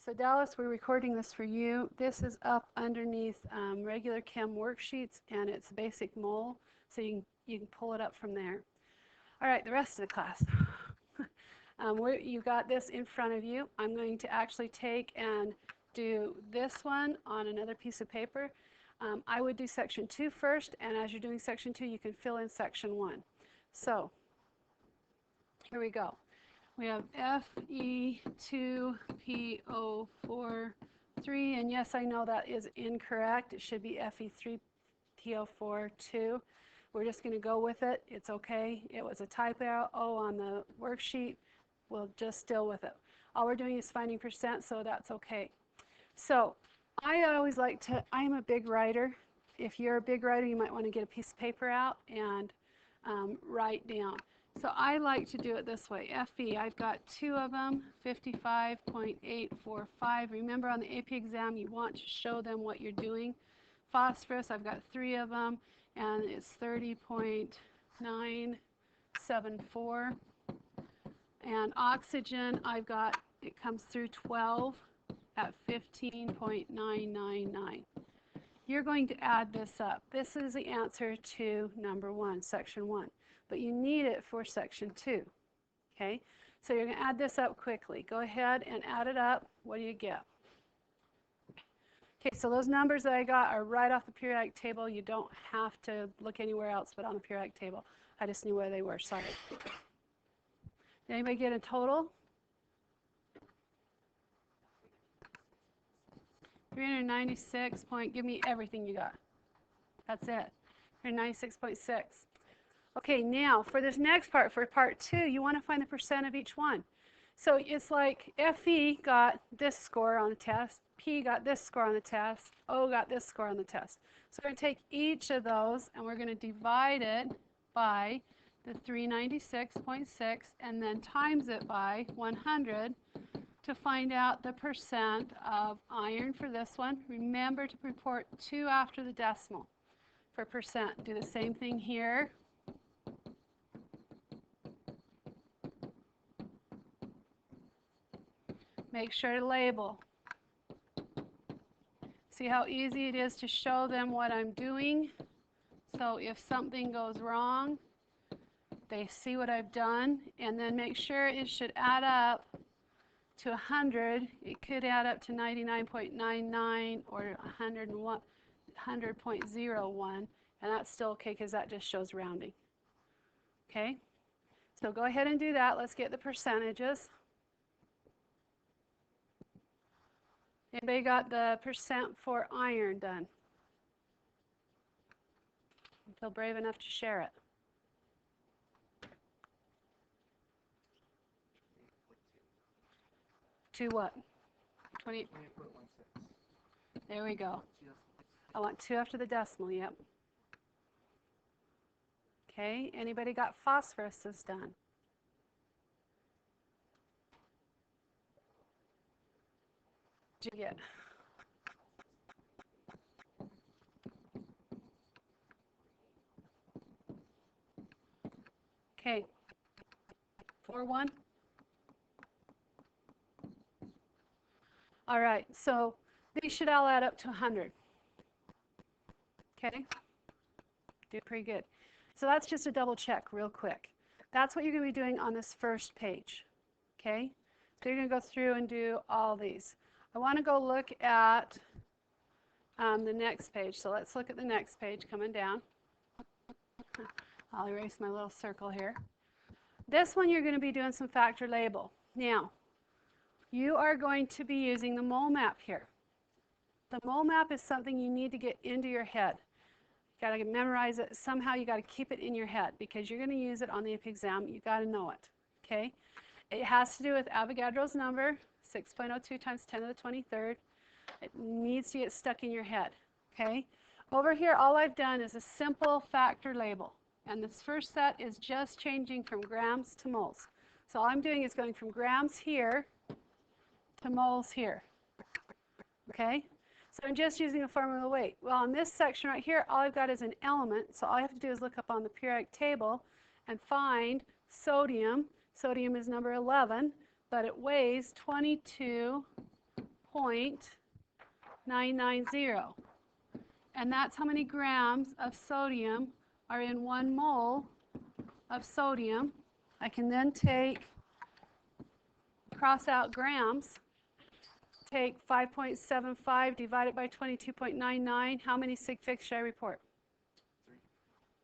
So Dallas, we're recording this for you. This is up underneath regular chem worksheets, and it's basic mole, so you can pull it up from there. All right, the rest of the class. You've got this in front of you. I'm going to actually take and do this one on another piece of paper. I would do section 2 first, and as you're doing section 2, you can fill in section 1. So here we go. We have Fe2PO4 3, and yes, I know that is incorrect. It should be Fe3PO4 2. We're just going to go with it. It's okay. It was a typo on the worksheet. We'll just deal with it. All we're doing is finding percent, so that's okay. So I always like to, I'm a big writer. If you're a big writer, you might want to get a piece of paper out and write down. So I like to do it this way. Fe, I've got 2 of them, 55.845. Remember on the AP exam, you want to show them what you're doing. Phosphorus, I've got 3 of them, and it's 30.974. And oxygen, I've got, it comes through 12 at 15.999. You're going to add this up. This is the answer to number 1, section 1. But you need it for section 2. Okay? So you're going to add this up quickly. Go ahead and add it up. What do you get? Okay, so those numbers that I got are right off the periodic table. You don't have to look anywhere else but on the periodic table. I just knew where they were. Sorry. Did anybody get a total? 396 point, give me everything you got. That's it. 396.6. Okay, now for this next part, for part 2, you want to find the percent of each one. So it's like Fe got this score on the test, P got this score on the test, O got this score on the test. So we're going to take each of those and we're going to divide it by the 396.6 and then times it by 100 to find out the percent of iron for this one. Remember to report 2 after the decimal for percent. Do the same thing here. Make sure to label. See how easy it is to show them what I'm doing? So if something goes wrong, they see what I've done, and then make sure it should add up to 100. It could add up to 99.99 or 100.01, and that's still okay because that just shows rounding. Okay? So go ahead and do that. Let's get the percentages. Anybody got the percent for iron done? Feel brave enough to share it. To what? 20. There we go. I want 2 after the decimal, yep. Okay, anybody got phosphorus done? What did you get? Okay, 4-1. All right, so these should all add up to 100. Okay, do pretty good. So that's just a double check real quick. That's what you're going to be doing on this first page. Okay, so you're going to go through and do all these. I want to go look at the next page. So let's look at the next page coming down. I'll erase my little circle here. This one you're going to be doing some factor label. Now, you are going to be using the mole map here. The mole map is something you need to get into your head. You got to memorize it. Somehow you got to keep it in your head because you're going to use it on the AP exam. You got to know it. Okay? It has to do with Avogadro's number, 6.02 times 10 to the 23rd. It needs to get stuck in your head. Okay? Over here, all I've done is a simple factor label. And this first set is just changing from grams to moles. So all I'm doing is going from grams here to moles here. Okay? So I'm just using the formula weight. Well, in this section right here, all I've got is an element. So all I have to do is look up on the periodic table and find sodium. Sodium is number 11, but it weighs 22 0.990. And that's how many grams of sodium are in 1 mole of sodium. I can then cross out grams, take 5.75, divide it by 22.99. How many sig figs should I report?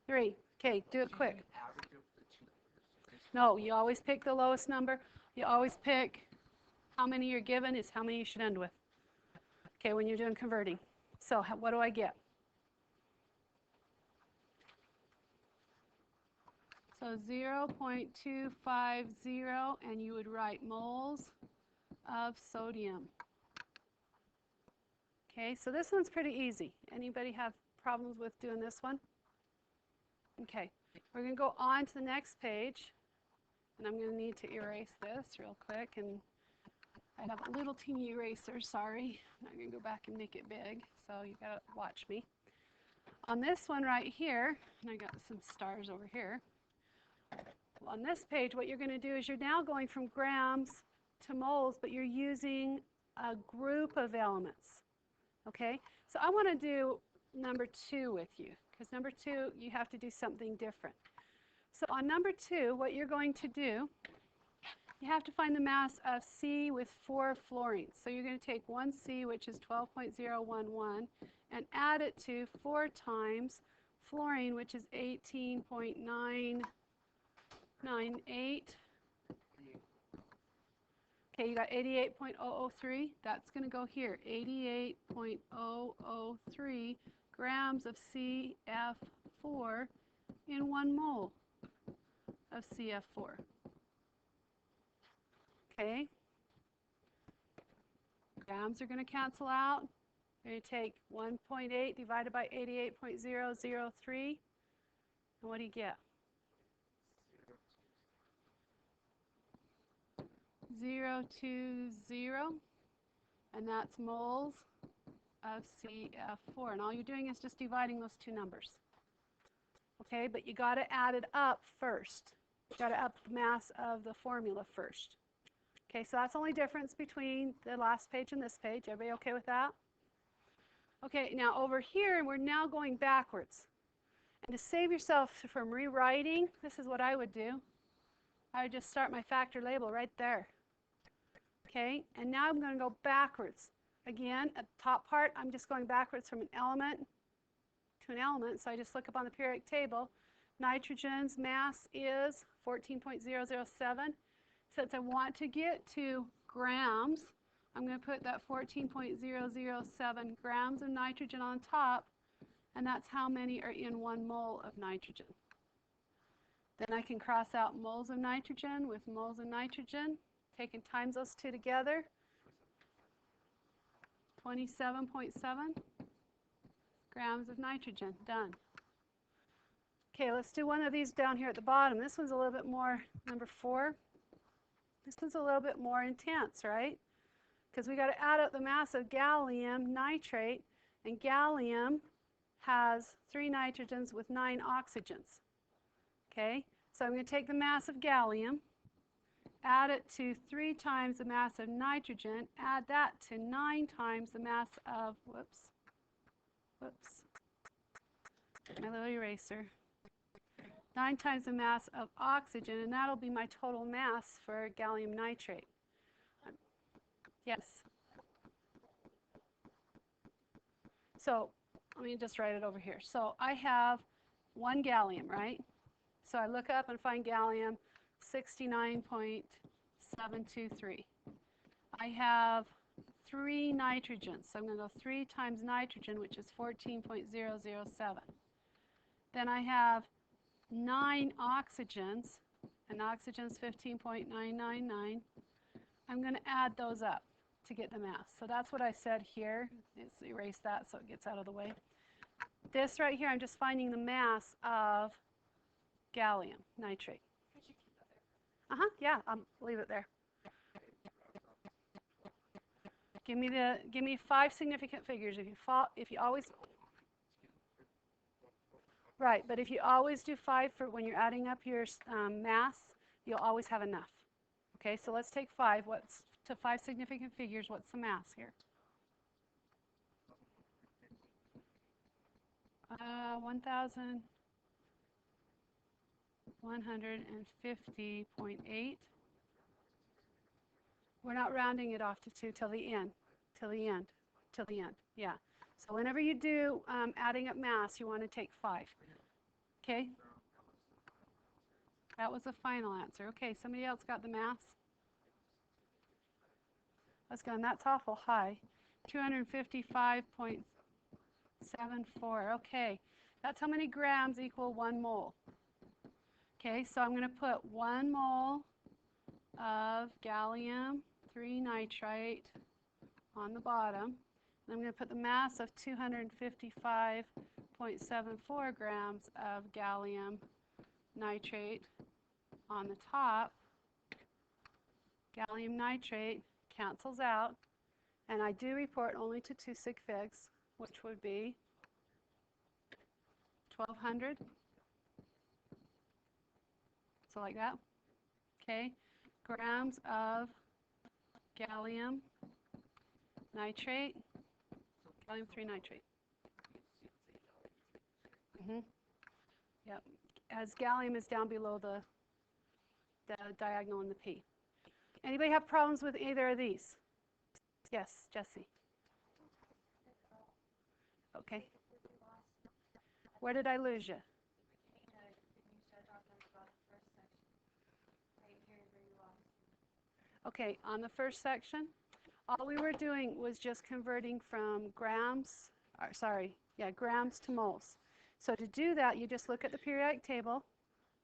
3. Okay, do it quick. No, you always pick the lowest number. You always pick how many you're given is how many you should end with. Okay, when you're doing converting. So what do I get? So 0.250, and you would write moles of sodium. Okay, so this one's pretty easy. Anybody have problems with doing this one? Okay, we're going to go on to the next page, and I'm going to need to erase this real quick. And I have a little teeny eraser, sorry. I'm not going to go back and make it big, so you got to watch me. On this one right here, and I got some stars over here. On this page, what you're going to do is you're now going from grams to moles, but you're using a group of elements. Okay, so I want to do number 2 with you, because number 2, you have to do something different. So on number 2, what you're going to do, you have to find the mass of C with 4 fluorines. So you're going to take 1C, which is 12.011, and add it to 4 times fluorine, which is 18.998. Okay, you got 88.003. That's going to go here. 88.003 grams of CF4 in 1 mole of CF4. Okay. Grams are going to cancel out. You're going to take 1.8 divided by 88.003. And what do you get? 020, and that's moles of CF4. And all you're doing is just dividing those 2 numbers. Okay, but you got to add it up first. You got to up the mass of the formula first. Okay, so that's the only difference between the last page and this page. Everybody okay with that? Okay, now over here, we're now going backwards. And to save yourself from rewriting, this is what I would do. I would just start my factor label right there. Okay, and now I'm going to go backwards. Again, at the top part, I'm just going backwards from an element to an element. So I just look up on the periodic table. Nitrogen's mass is 14.007. Since I want to get to grams, I'm going to put that 14.007 grams of nitrogen on top, and that's how many are in 1 mole of nitrogen. Then I can cross out moles of nitrogen with moles of nitrogen. Taking times those 2 together, 27.7 grams of nitrogen. Done. Okay, let's do one of these down here at the bottom. This one's a little bit more, number 4. This one's a little bit more intense, right? Because we got to add up the mass of gallium nitrate, and gallium has 3 nitrogens with 9 oxygens. Okay, so I'm going to take the mass of gallium, add it to 3 times the mass of nitrogen, add that to 9 times the mass of, my little eraser, 9 times the mass of oxygen, and that'll be my total mass for gallium nitrate. Yes? So let me just write it over here. So I have 1 gallium, right? So I look up and find gallium, 69.723. I have 3 nitrogens, so I'm going to go 3 times nitrogen, which is 14.007. Then I have 9 oxygens, and oxygen's 15.999. I'm going to add those up to get the mass. So that's what I said here. Let's erase that so it gets out of the way. This right here, I'm just finding the mass of gallium nitrate. Yeah, I'll leave it there. Give me 5 significant figures. If you always, right, but if you always do 5 for when you're adding up your mass, you'll always have enough. Okay, so let's take 5. What's to 5 significant figures? What's the mass here? 1150.8. We're not rounding it off to 2 till the end, till the end, till the end. Yeah. So whenever you do adding up mass, you want to take 5. Okay? That was the final answer. Okay, somebody else got the mass? Let's go, and that's awful high. 255.74. Okay, that's how many grams equal 1 mole. Okay, so I'm going to put 1 mole of gallium 3 nitrite on the bottom. And I'm going to put the mass of 255.74 grams of gallium nitrate on the top. Gallium nitrate cancels out, and I do report only to 2 sig figs, which would be 1200. So like that. Okay, grams of gallium nitrate, gallium 3 nitrate. Yep, as gallium is down below the diagonal in the P. Anybody have problems with either of these? Yes, Jesse. Okay. Where did I lose you? Okay, on the first section, all we were doing was just converting from grams to moles. So to do that, you just look at the periodic table.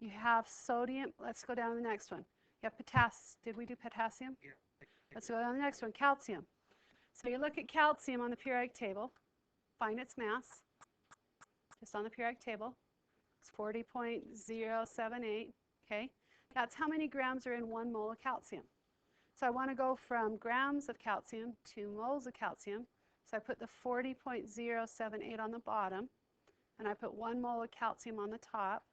You have sodium. Let's go down to the next one. You have potassium. Did we do potassium? Yeah. Let's go down to the next one, calcium. So you look at calcium on the periodic table, find its mass, just on the periodic table. It's 40.078, okay? That's how many grams are in 1 mole of calcium. So I want to go from grams of calcium to moles of calcium. So I put the 40.078 on the bottom, and I put 1 mole of calcium on the top.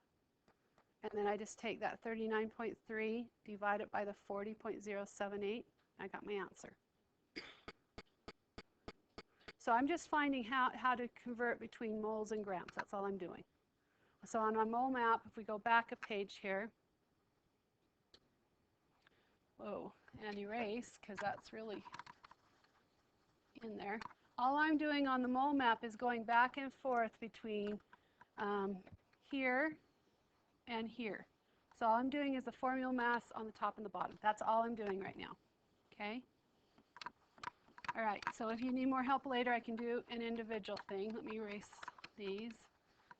And then I just take that 39.3, divide it by the 40.078, I got my answer. So I'm just finding how to convert between moles and grams. That's all I'm doing. So on my mole map, if we go back a page here, and erase, because that's really in there. All I'm doing on the mole map is going back and forth between here and here. So all I'm doing is the formula mass on the top and the bottom. That's all I'm doing right now. Okay? All right, so if you need more help later, I can do an individual thing. Let me erase these.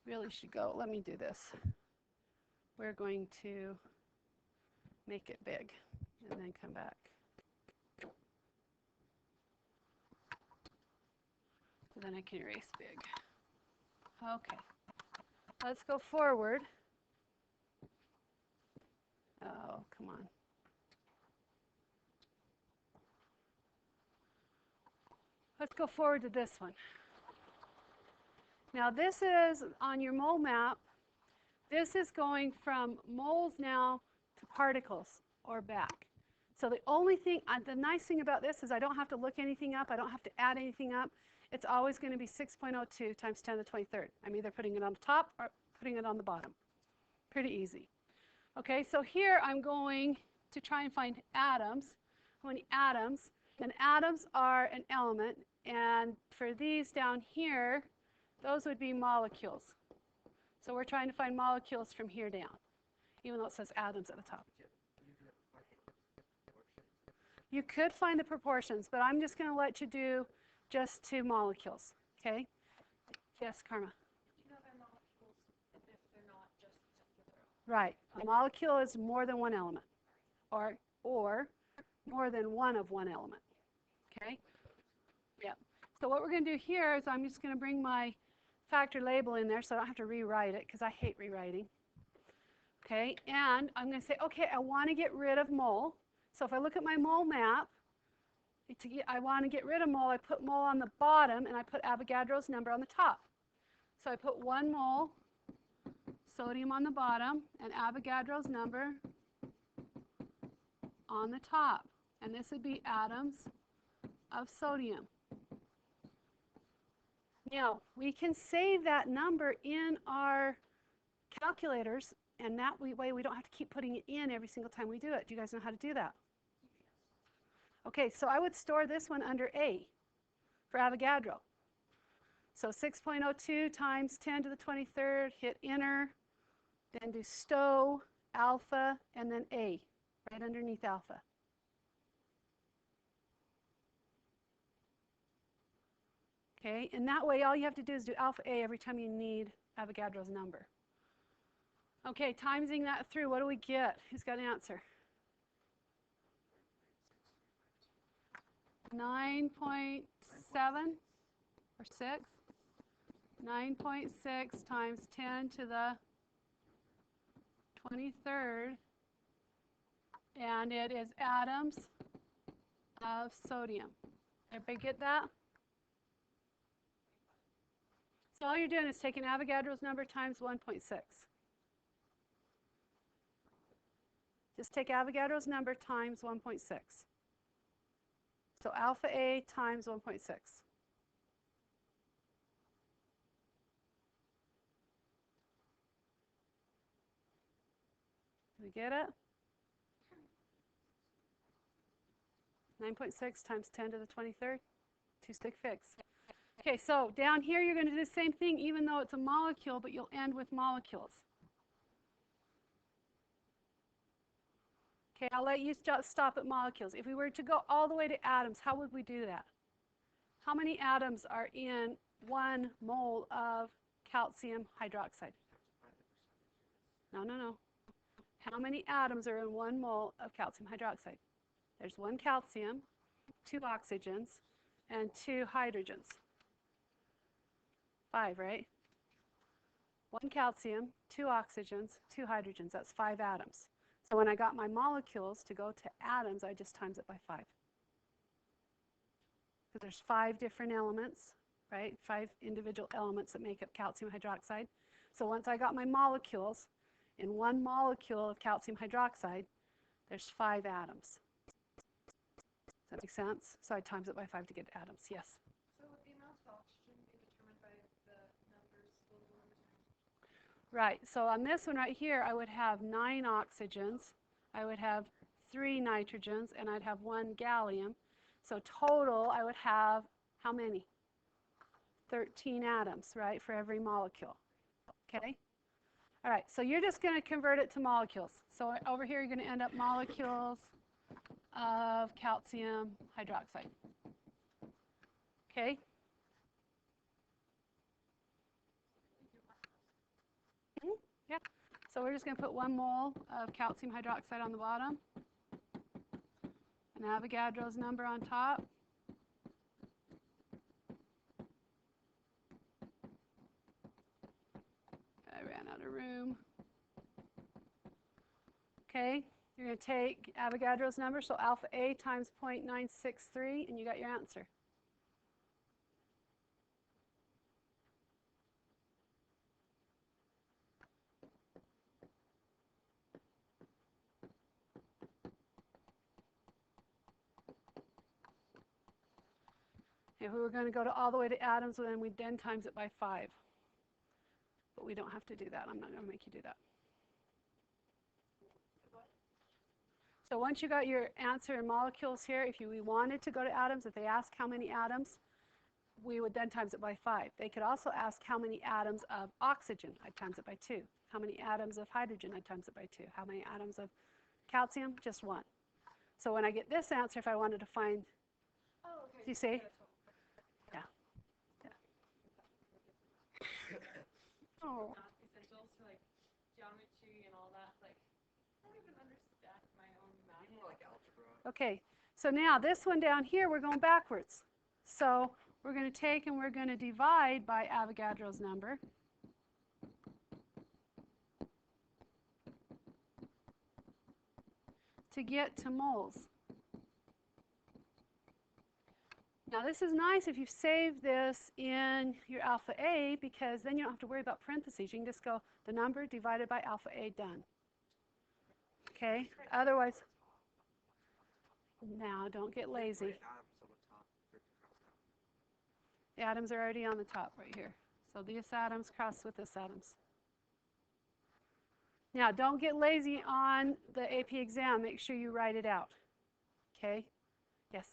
Really should go. Let me do this. We're going to make it big and then come back. So then I can erase big. Okay. Let's go forward. Oh, come on. Let's go forward to this one. Now this is on your mole map. This is going from moles now to particles or back. So the only thing, the nice thing about this is I don't have to look anything up. I don't have to add anything up. It's always going to be 6.02 times 10 to the 23rd. I'm either putting it on the top or putting it on the bottom. Pretty easy. Okay, so here I'm going to try and find atoms. How many atoms? And atoms are an element. And for these down here, those would be molecules. So we're trying to find molecules from here down, even though it says atoms at the top. You could find the proportions, but I'm just going to let you do just 2 molecules. Okay? Yes, Karma. You know they're molecules if they're not just singular. Right. A molecule is more than one element, or more than one of one element. Okay? Yeah. So what we're going to do here is I'm just going to bring my factor label in there so I don't have to rewrite it because I hate rewriting. Okay, and I'm going to say, okay, I want to get rid of mole. So if I look at my mole map, I want to get rid of mole. I put mole on the bottom and I put Avogadro's number on the top. So I put 1 mole sodium on the bottom and Avogadro's number on the top. And this would be atoms of sodium. Now, we can save that number in our calculators, and that way we don't have to keep putting it in every single time we do it. Do you guys know how to do that? Okay, so I would store this one under A for Avogadro. So 6.02 times 10 to the 23rd, hit enter, then do stow, alpha, and then A, right underneath alpha. Okay, and that way all you have to do is do alpha A every time you need Avogadro's number. Okay, timesing that through, what do we get? Who's got an answer? 9.7 or 6? 9.6 times 10 to the 23rd, and it is atoms of sodium. Everybody get that? So all you're doing is taking Avogadro's number times 1.6. Just take Avogadro's number times 1.6. So alpha A times 1.6. Do we get it? 9.6 times 10 to the 23rd, two-stick fix. Okay, so down here you're going to do the same thing even though it's a molecule, but you'll end with molecules. Okay, I'll let you stop at molecules. If we were to go all the way to atoms, how would we do that? How many atoms are in 1 mole of calcium hydroxide? No, no, no. How many atoms are in 1 mole of calcium hydroxide? There's 1 calcium, 2 oxygens, and 2 hydrogens. 5, right? 1 calcium, 2 oxygens, 2 hydrogens. That's 5 atoms. So when I got my molecules to go to atoms, I just times it by 5. So there's 5 different elements, right? 5 individual elements that make up calcium hydroxide. So once I got my molecules, in 1 molecule of calcium hydroxide, there's 5 atoms. Does that make sense? So I times it by 5 to get atoms. Yes? So would the amount of oxygen be determined by the numbers over time? Right. So on this one right here, I would have 9 oxygens. I would have 3 nitrogens, and I'd have 1 gallium. So total, I would have how many? 13 atoms, right, for every molecule. Okay? All right, so you're just going to convert it to molecules. So over here, you're going to end up molecules of calcium hydroxide. Okay? Yeah. So we're just going to put 1 mole of calcium hydroxide on the bottom, and Avogadro's number on top. I ran out of room. Okay, you're going to take Avogadro's number, so alpha A times 0.963, and you got your answer. If we were going to go to all the way to atoms, then we'd then times it by 5. But we don't have to do that. I'm not going to make you do that. So once you got your answer in molecules here, if we wanted to go to atoms, if they ask how many atoms, we would then times it by 5. They could also ask how many atoms of oxygen. I'd times it by 2. How many atoms of hydrogen? I'd times it by 2. How many atoms of calcium? Just 1. So when I get this answer, if I wanted to find, do you see? Yeah. Oh. Essentials for like geometry and all that. Like, I don't even understand my own math. Even like algebra. Okay, so now this one down here, we're going backwards. So we're going to take and we're going to divide by Avogadro's number. To get to moles. Now this is nice if you save this in your alpha A, because then you don't have to worry about parentheses. You can just go the number divided by alpha A, done. Okay, otherwise, now don't get lazy. atoms are already on the top right here. So these atoms cross with this atoms. Now, don't get lazy on the AP exam. Make sure you write it out. Okay? Yes?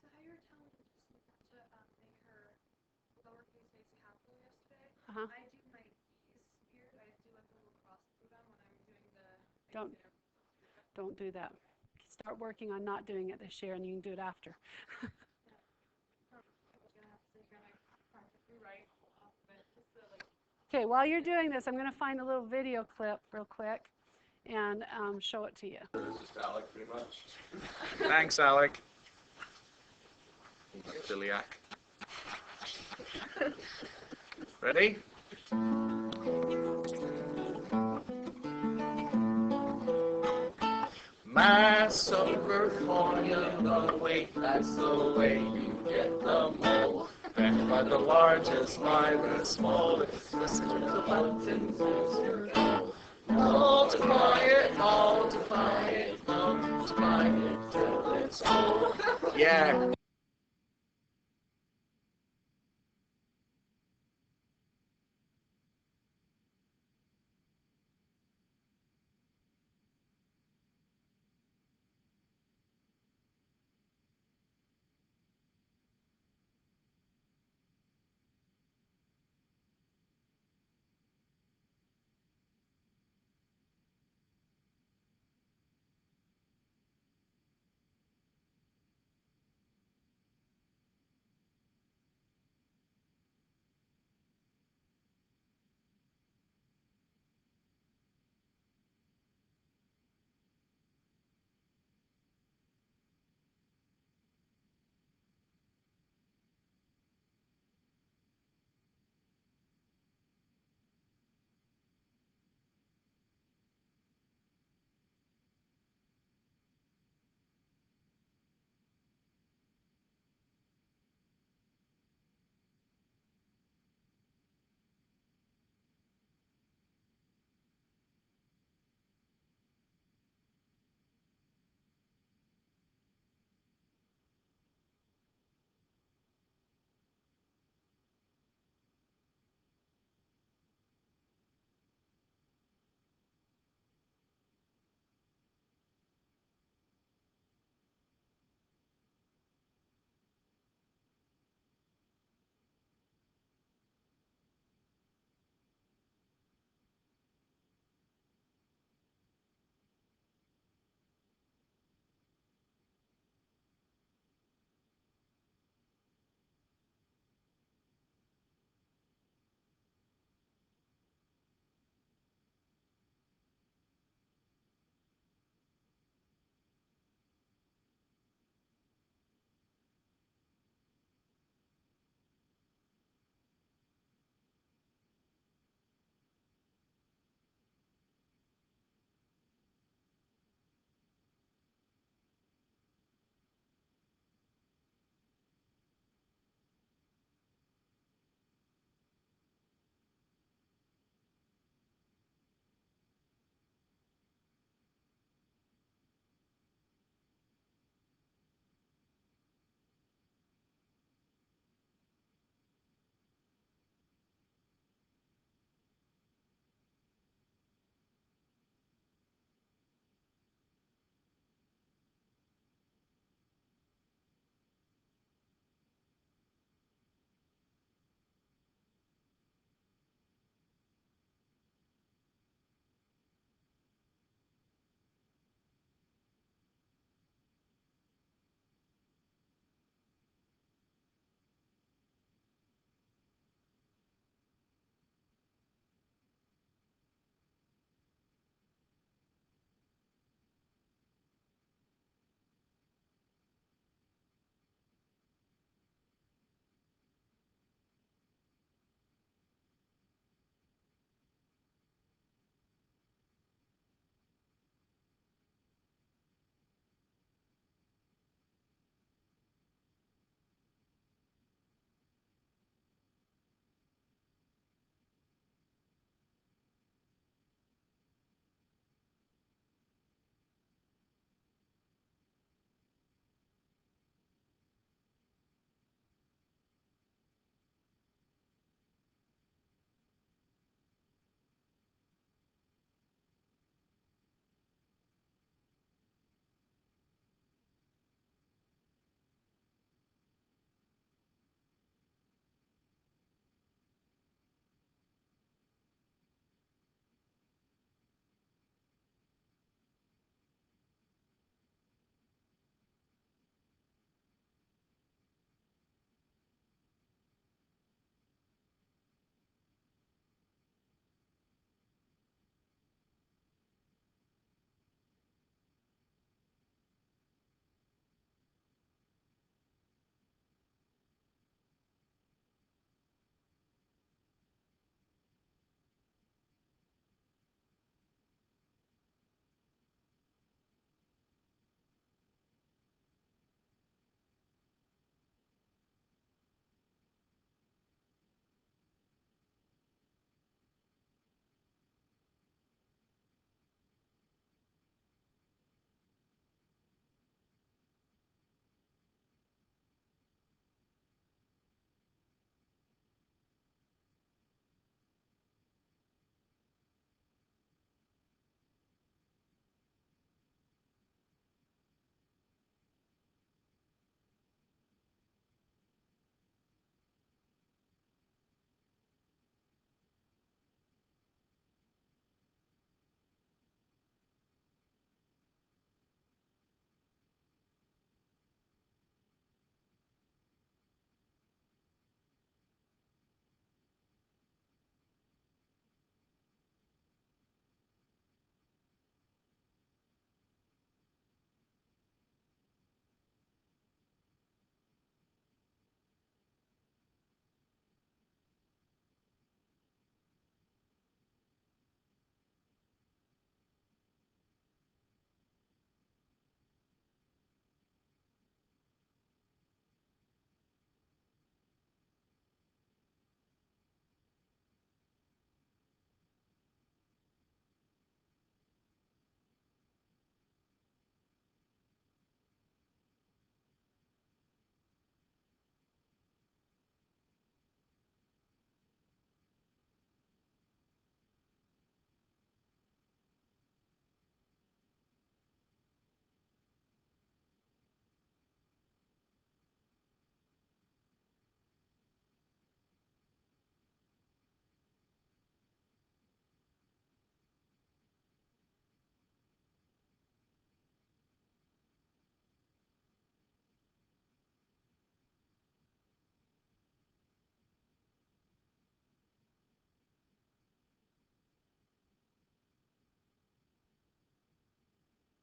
So how you were telling me to make her lowercase base capital yesterday, Uh-huh. I do my E's here. I do like a little cross through them when I'm doing the Don't. exam. Don't do that. Start working on not doing it this year, and you can do it after. Okay, while you're doing this, I'm going to find a little video clip real quick and show it to you. Just Alec, pretty much. Thanks, Alec. Celiac. Ready? Mass over formula weight, that's the way you get the mole. And by the largest by the smallest, listen to the buttons as you go. Multiply it, multiply it, multiply it till it's full. Yeah,